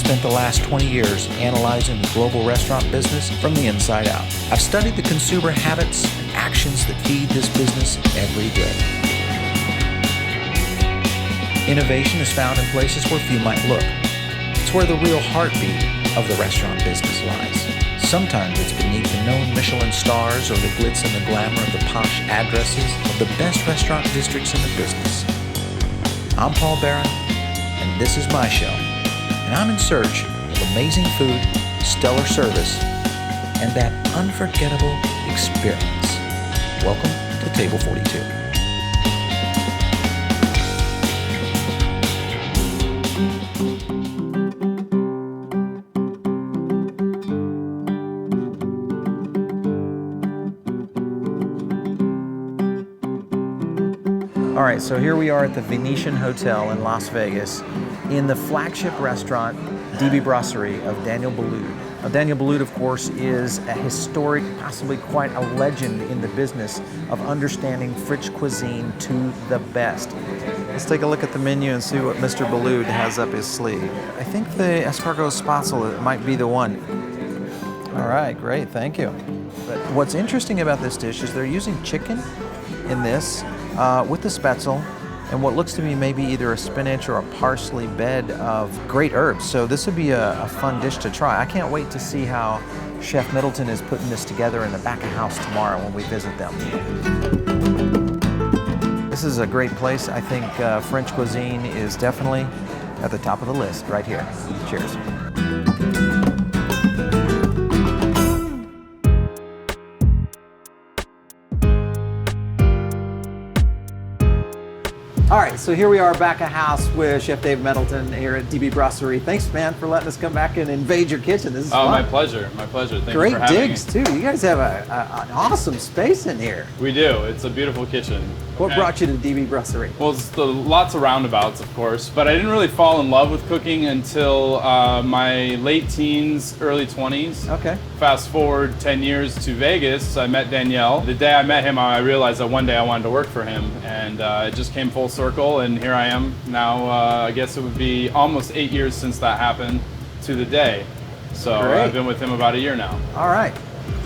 spent the last 20 years analyzing the global restaurant business from the inside out. I've studied the consumer habits and actions that feed this business every day. Innovation is found in places where few might look. It's where the real heartbeat of the restaurant business lies. Sometimes it's beneath the known Michelin stars or the glitz and the glamour of the posh addresses of the best restaurant districts in the business. I'm Paul Barron, and this is my show. And I'm in search of amazing food, stellar service, and that unforgettable experience. Welcome to Table 42. All right, so here we are at the Venetian Hotel in Las Vegas in the flagship restaurant, DB Brasserie of Daniel Boulud. Now, Daniel Boulud, of course, is a historic, possibly quite a legend in the business of understanding French cuisine to the best. Let's take a look at the menu and see what Mr. Boulud has up his sleeve. I think the escargot spatula might be the one. All right, great, thank you. But what's interesting about this dish is they're using chicken in this with the spetzel and what looks to me maybe either a spinach or a parsley bed of great herbs. So this would be a fun dish to try. I can't wait to see how Chef Middleton is putting this together in the back of house tomorrow when we visit them. This is a great place. I think French cuisine is definitely at the top of the list right here. Cheers. All right, so here we are back at house with Chef Dave Middleton here at DB Brasserie. Thanks, man, for letting us come back and invade your kitchen. This is fun. My pleasure, my pleasure. Thank Great you for having digs, me. too. You guys have an awesome space in here. We do. It's a beautiful kitchen. What brought you to DB Brasserie? Well, it's lots of roundabouts, of course, but I didn't really fall in love with cooking until my late teens, early 20s. Okay. Fast forward 10 years to Vegas, I met Danielle. The day I met him, I realized that one day I wanted to work for him, and it just came full circle, and here I am now. I guess it would be almost 8 years since that happened to the day. So I've been with him about a year now. All right.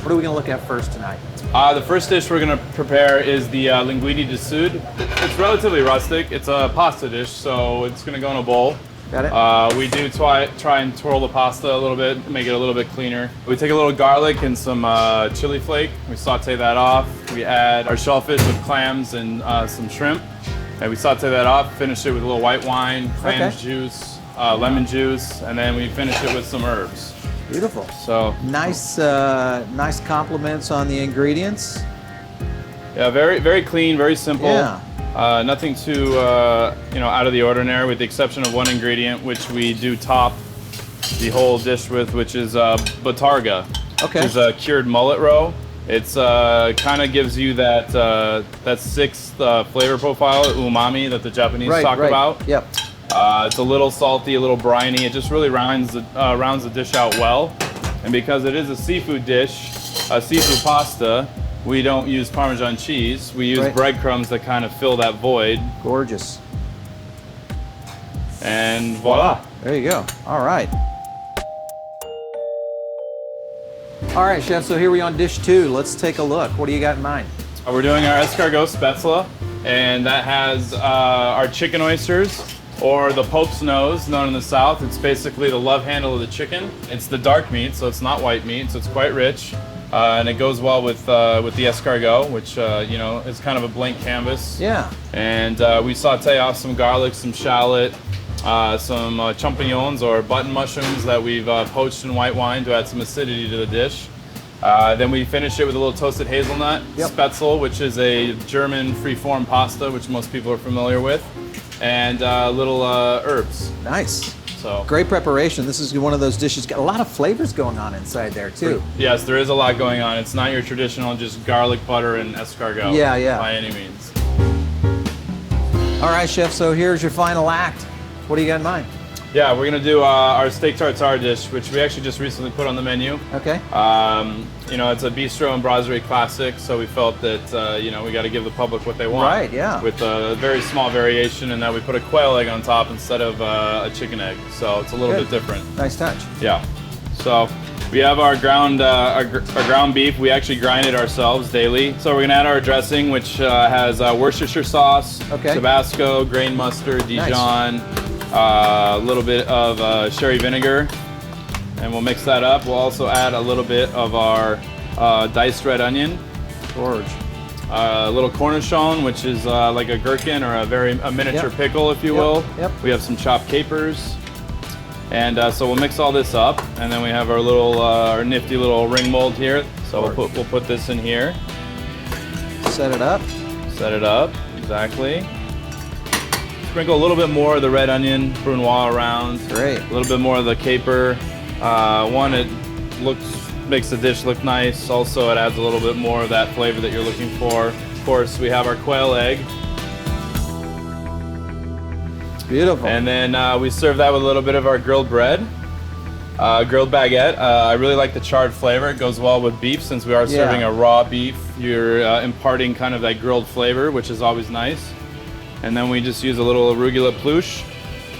What are we going to look at first tonight? The first dish we're going to prepare is the Linguini De Sood. It's relatively rustic. It's a pasta dish, so it's going to go in a bowl. Got it. We do try and twirl the pasta a little bit, make it a little bit cleaner. We take a little garlic and some chili flake. We saute that off. We add our shellfish with clams and some shrimp. And we saute that off, finish it with a little white wine, clam juice, lemon juice, and then we finish it with some herbs. Beautiful. So nice compliments on the ingredients. Yeah, very, very clean, very simple. Yeah. Nothing too out of the ordinary, with the exception of one ingredient, which we do top the whole dish with, which is botarga, okay, which is a cured mullet roe. It's kind of gives you that sixth flavor profile, umami, that the Japanese talk about. Yep. It's a little salty, a little briny. It just really rounds the dish out well. And because it is a seafood dish, a seafood pasta, we don't use Parmesan cheese. We use breadcrumbs that kind of fill that void. Gorgeous. And voila. There you go. All right. All right, Chef, so here we are on dish 2. Let's take a look. What do you got in mind? We're doing our escargot spatula, and that has our chicken oysters, or the Pope's nose, known in the South. It's basically the love handle of the chicken. It's the dark meat, so it's not white meat, so it's quite rich. And it goes well with the escargot, which is kind of a blank canvas. Yeah. And we saute off some garlic, some shallot, some champignons or button mushrooms that we've poached in white wine to add some acidity to the dish. Then we finish it with a little toasted hazelnut spetzel, which is a German free-form pasta, which most people are familiar with, and little herbs. Nice. So great preparation. This is one of those dishes, got a lot of flavors going on inside there too. Yes, there is a lot going on. It's not your traditional just garlic, butter, and escargot by any means. All right, Chef, so here's your final act. What do you got in mind? Yeah, we're gonna do our steak tartare dish, which we actually just recently put on the menu. Okay. You know, it's a bistro and brasserie classic, so we felt that you know, we got to give the public what they want. Right. Yeah. With a very small variation in that we put a quail egg on top instead of a chicken egg, so it's a little bit different. Nice touch. Yeah. So we have our ground beef. We actually grind it ourselves daily. So we're gonna add our dressing, which has Worcestershire sauce, Tabasco, grain mustard, Dijon. A little bit of sherry vinegar, and we'll mix that up. We'll also add a little bit of our diced red onion. Gorge. A little cornichon, which is like a gherkin or a miniature pickle, if you will. Yep. We have some chopped capers, and so we'll mix all this up, and then we have our little, our nifty little ring mold here. So we'll put this in here. Set it up. Set it up, exactly. Sprinkle a little bit more of the red onion brunoise around. Great. A little bit more of the caper. It makes the dish look nice. Also, it adds a little bit more of that flavor that you're looking for. Of course, we have our quail egg. It's beautiful. And then we serve that with a little bit of our grilled bread. Grilled baguette. I really like the charred flavor. It goes well with beef since we are serving a raw beef. You're imparting kind of that grilled flavor, which is always nice. And then we just use a little arugula pluche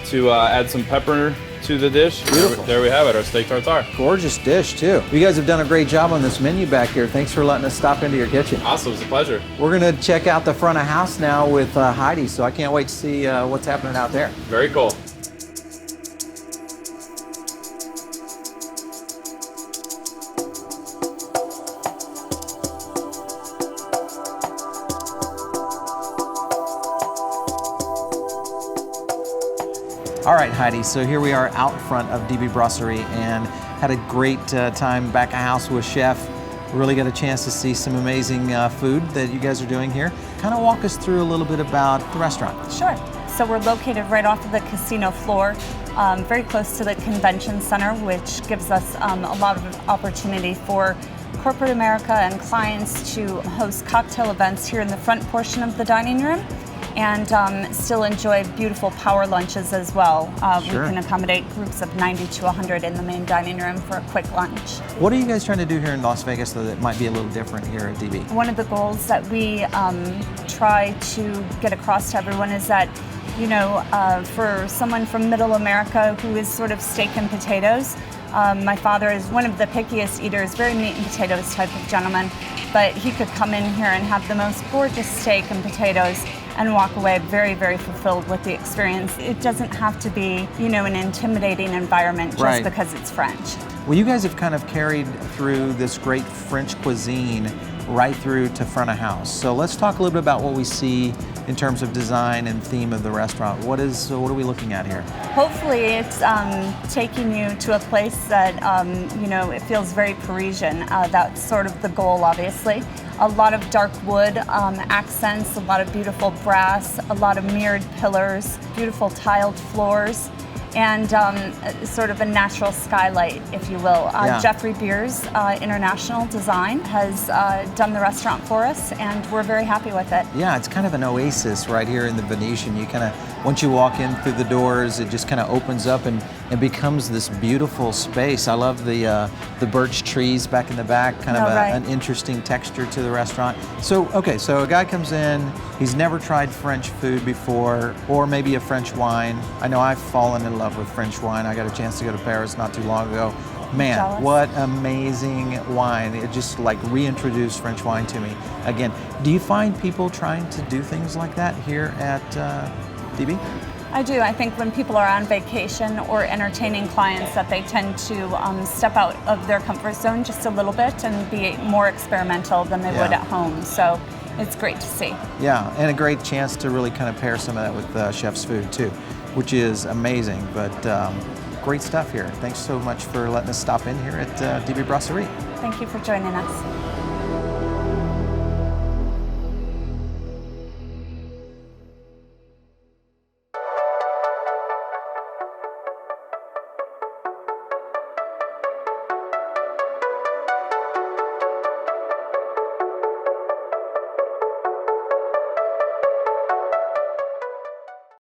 to add some pepper to the dish. Beautiful. There we have it, our steak tartare. Gorgeous dish too. You guys have done a great job on this menu back here. Thanks for letting us stop into your kitchen. Awesome, it's a pleasure. We're gonna check out the front of house now with Heidi, so I can't wait to see what's happening out there. Very cool. All right, Heidi, so here we are out front of DB Brasserie and had a great time back at house with Chef. Really got a chance to see some amazing food that you guys are doing here. Kind of walk us through a little bit about the restaurant. Sure. So we're located right off of the casino floor, very close to the convention center, which gives us a lot of opportunity for corporate America and clients to host cocktail events here in the front portion of the dining room, and still enjoy beautiful power lunches as well. Sure. We can accommodate groups of 90 to 100 in the main dining room for a quick lunch. What are you guys trying to do here in Las Vegas that might be a little different here at DB? One of the goals that we try to get across to everyone is that, you know, for someone from Middle America who is sort of steak and potatoes, my father is one of the pickiest eaters, very meat and potatoes type of gentleman, but he could come in here and have the most gorgeous steak and potatoes and walk away very, very fulfilled with the experience. It doesn't have to be, you know, an intimidating environment just because it's French. Well, you guys have kind of carried through this great French cuisine right through to front of house. So let's talk a little bit about what we see in terms of design and theme of the restaurant. What are we looking at here? Hopefully it's taking you to a place that, you know, it feels very Parisian. That's sort of the goal, obviously. A lot of dark wood accents, a lot of beautiful brass, a lot of mirrored pillars, beautiful tiled floors, and sort of a natural skylight, if you will. Jeffrey Beers International Design has done the restaurant for us, and we're very happy with it. Yeah, it's kind of an oasis right here in the Venetian. You kind of, once you walk in through the doors, it just kind of opens up and becomes this beautiful space. I love the birch trees back in the back, kind of an interesting texture to the restaurant. So, okay, so a guy comes in, he's never tried French food before, or maybe a French wine. I know I've fallen in love with French wine. I got a chance to go to Paris not too long ago. Man, Jealous. what amazing wine. It just like reintroduced French wine to me. Again, do you find people trying to do things like that here at DB? I do. I think when people are on vacation or entertaining clients that they tend to step out of their comfort zone just a little bit and be more experimental than they would at home. So it's great to see. Yeah, and a great chance to really kind of pair some of that with Chef's food too, which is amazing. But great stuff here. Thanks so much for letting us stop in here at DB Brasserie. Thank you for joining us.